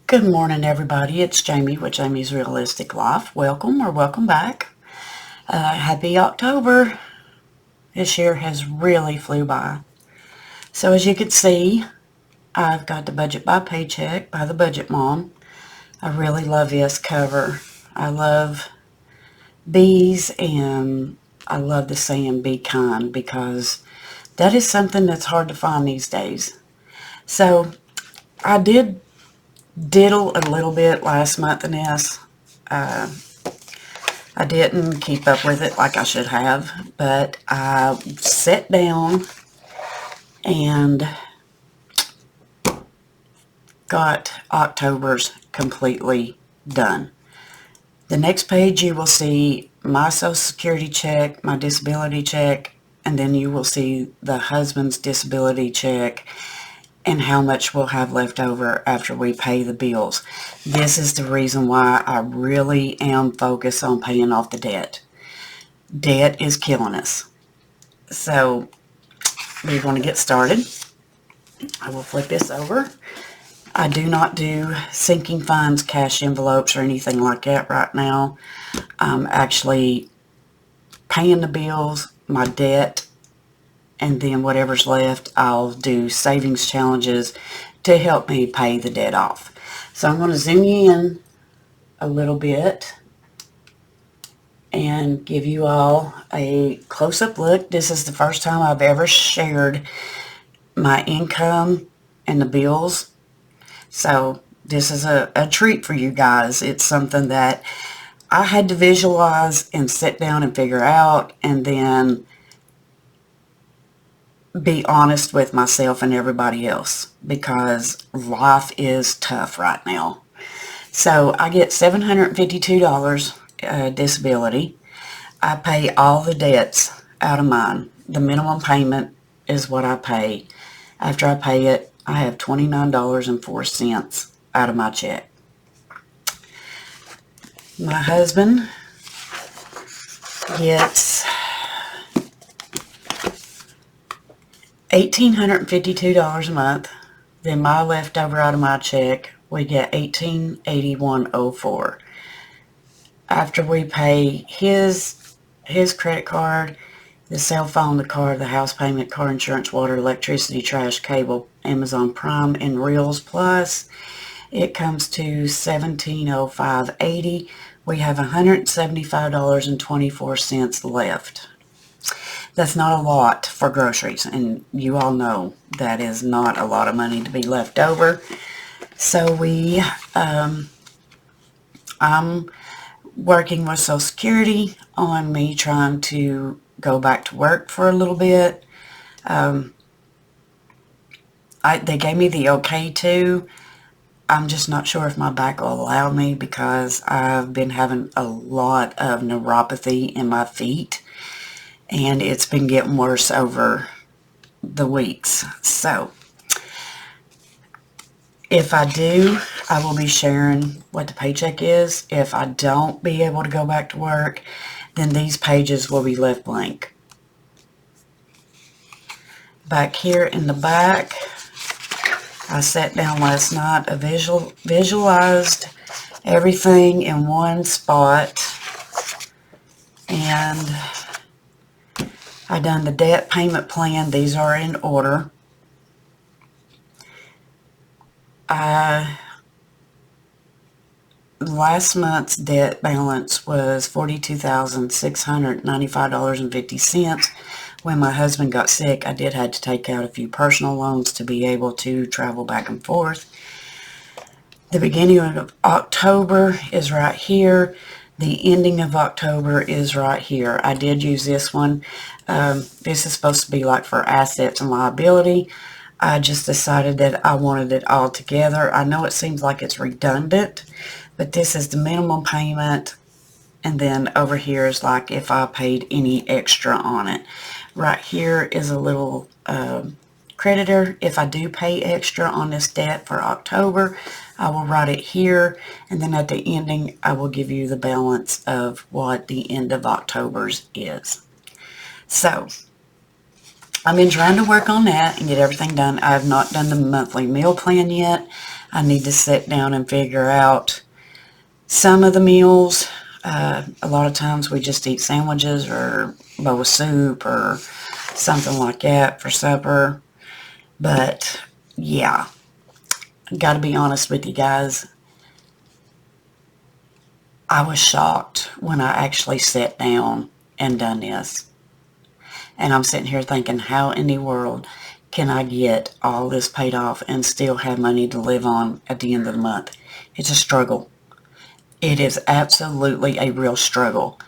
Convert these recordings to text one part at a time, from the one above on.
Good morning, everybody. It's Jamie with Jamie's Realistic Life. Welcome or welcome back. Happy October. This year has really flew by. So as you can see, I've got the Budget by Paycheck by the Budget Mom. I really love this cover. I love bees, and I love the saying be kind, because that is something that's hard to find these days. So I did diddle a little bit last month in this. I didn't keep up with it like I should have, but I sat down and got October's completely done. The next page you will see my Social Security check, my disability check, and then you will see the husband's disability check and how much we'll have left over after we pay the bills. This is the reason why I really am focused on paying off the debt. Debt is killing us. So we're going to get started. I will flip this over. I do not do sinking funds, cash envelopes, or anything like that right now. I'm actually paying the bills, my debt, and then whatever's left, I'll do savings challenges to help me pay the debt off. So I'm going to zoom you in a little bit and give you all a close-up look. This is the first time I've ever shared my income and the bills. So this is a treat for you guys. It's something that I had to visualize and sit down and figure out, and then be honest with myself and everybody else, because life is tough right now. So I get $752 disability. I pay all the debts out of mine. The minimum payment is what I pay. After I pay it, I have $29.04 out of my check. My husband gets $1,852 a month. Then my leftover out of my check, we get $1,881.04. After we pay his credit card, the cell phone, the car, the house payment, car insurance, water, electricity, trash, cable, Amazon Prime, and Reels Plus, it comes to $1,705.80. We have $175.24 left. That's not a lot for groceries, and you all know that is not a lot of money to be left over. So I'm working with Social Security on me trying to go back to work for a little bit. They gave me the okay to. I'm just not sure if my back will allow me, because I've been having a lot of neuropathy in my feet, and it's been getting worse over the weeks. So if I do, I will be sharing what the paycheck is. If I don't be able to go back to work, then these pages will be left blank. Back here in the back, I sat down last night, I visualized everything in one spot, and I done the debt payment plan. These are in order. Last month's debt balance was $42,695.50. When my husband got sick, I did have to take out a few personal loans to be able to travel back and forth. The beginning of October is right here. The ending of October is right here. I did use this one. This is supposed to be like for assets and liability. I just decided that I wanted it all together. I know it seems like it's redundant, but this is the minimum payment, and then over here is like if I paid any extra on it. Right here is a little creditor. If I do pay extra on this debt for October, I will write it here, and then at the ending I will give you the balance of what the end of October's is. So I've been trying to work on that and get everything done. I have not done the monthly meal plan yet. I need to sit down and figure out some of the meals. A lot of times we just eat sandwiches or a bowl of soup or something like that for supper. But yeah, got to be honest with you guys. I was shocked when I actually sat down and done this. And I'm sitting here thinking, how in the world can I get all this paid off and still have money to live on at the end of the month? It's a struggle. It is absolutely a real struggle.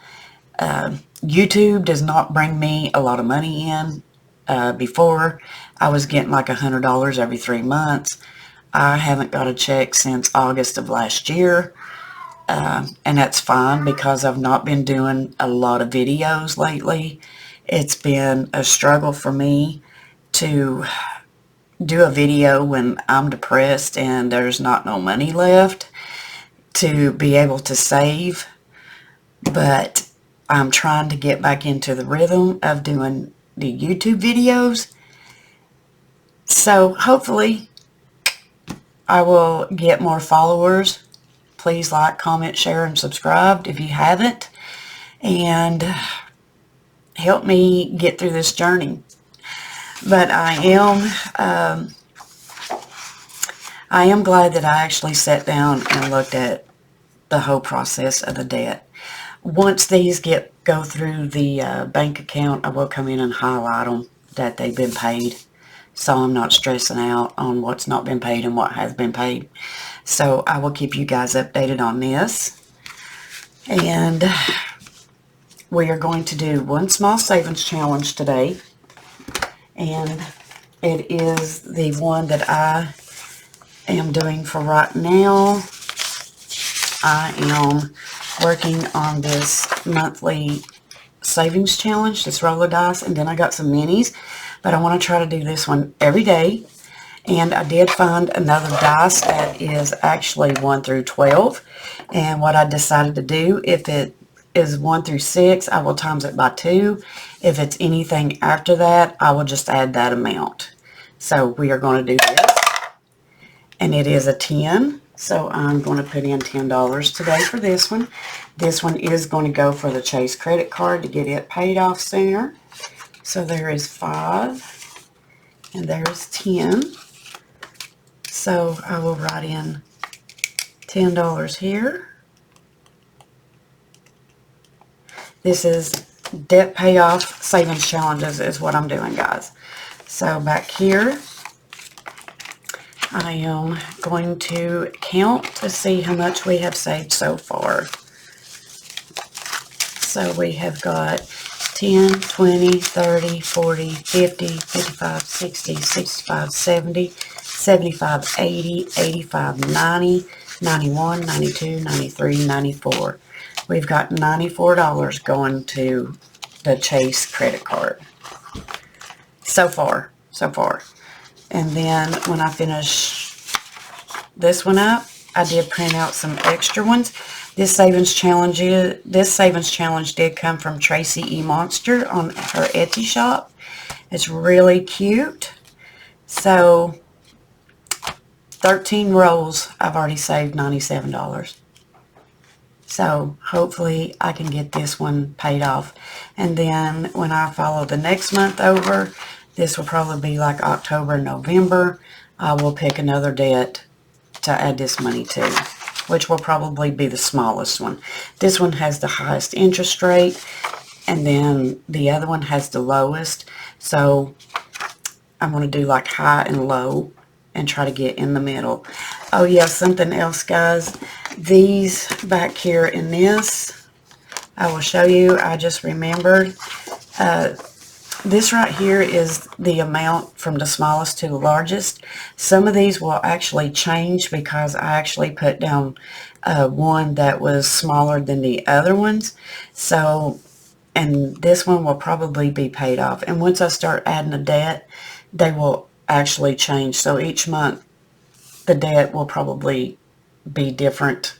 YouTube does not bring me a lot of money in. Before, I was getting like $100 every 3 months. I haven't got a check since August of last year. And that's fine because I've not been doing a lot of videos lately. It's been a struggle for me to do a video when I'm depressed and there's not no money left to be able to save. But I'm trying to get back into the rhythm of doing the YouTube videos. So hopefully I will get more followers. Please like, comment, share, and subscribe if you haven't. And help me get through this journey. But I am glad that I actually sat down and looked at the whole process of the debt. Once these go through the bank account, I will come in and highlight them that they've been paid, so I'm not stressing out on what's not been paid and what has been paid. So I will keep you guys updated on this. And we are going to do one small savings challenge today. And it is the one that I am doing for right now. I am working on this monthly savings challenge, this roll of dice, and then I got some minis. But I want to try to do this one every day. And I did find another dice that is actually 1 through 12. And what I decided to do, if it is 1 through 6, I will times it by 2. If it's anything after that, I will just add that amount. So we are going to do this. And it is a 10. So I'm going to put in $10 today for this one. This one is going to go for the Chase credit card to get it paid off sooner. So there is 5. And there's 10. So I will write in $10 here. This is debt payoff savings challenges is what I'm doing, guys. So back here, I am going to count to see how much we have saved so far. So we have got 10, 20, 30, 40, 50, 55, 60, 65, 70, 75, 80, 85, 90, 91, 92, 93, 94. We've got $94 going to the Chase credit card. So far. And then when I finish this one up, I did print out some extra ones. This savings challenge did come from Tracy E. Monster on her Etsy shop. It's really cute. So 13 rolls, I've already saved $97. So hopefully I can get this one paid off. And then when I follow the next month over, this will probably be like October, November, I will pick another debt to add this money to, which will probably be the smallest one. This one has the highest interest rate, and then the other one has the lowest. So I'm going to do like high and low and try to get in the middle. Oh yeah, something else, guys. These back here in this, I will show you. I just remembered. This right here is the amount from the smallest to the largest. Some of these will actually change because I actually put down one that was smaller than the other ones. So, and this one will probably be paid off. And once I start adding a debt, they will actually change. So each month, the debt will probably be different.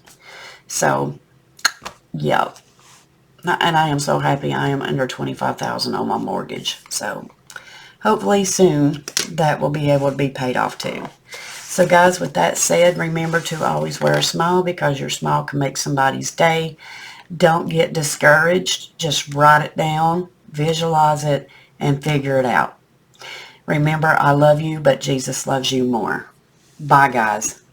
So, yeah. And I am so happy I am under $25,000 on my mortgage. So hopefully soon that will be able to be paid off too. So So guys, with that said, remember to always wear a smile because your smile can make somebody's day. Don't get discouraged. Just write it down, visualize it, and figure it out. Remember, I love you, but Jesus loves you more. Bye, guys.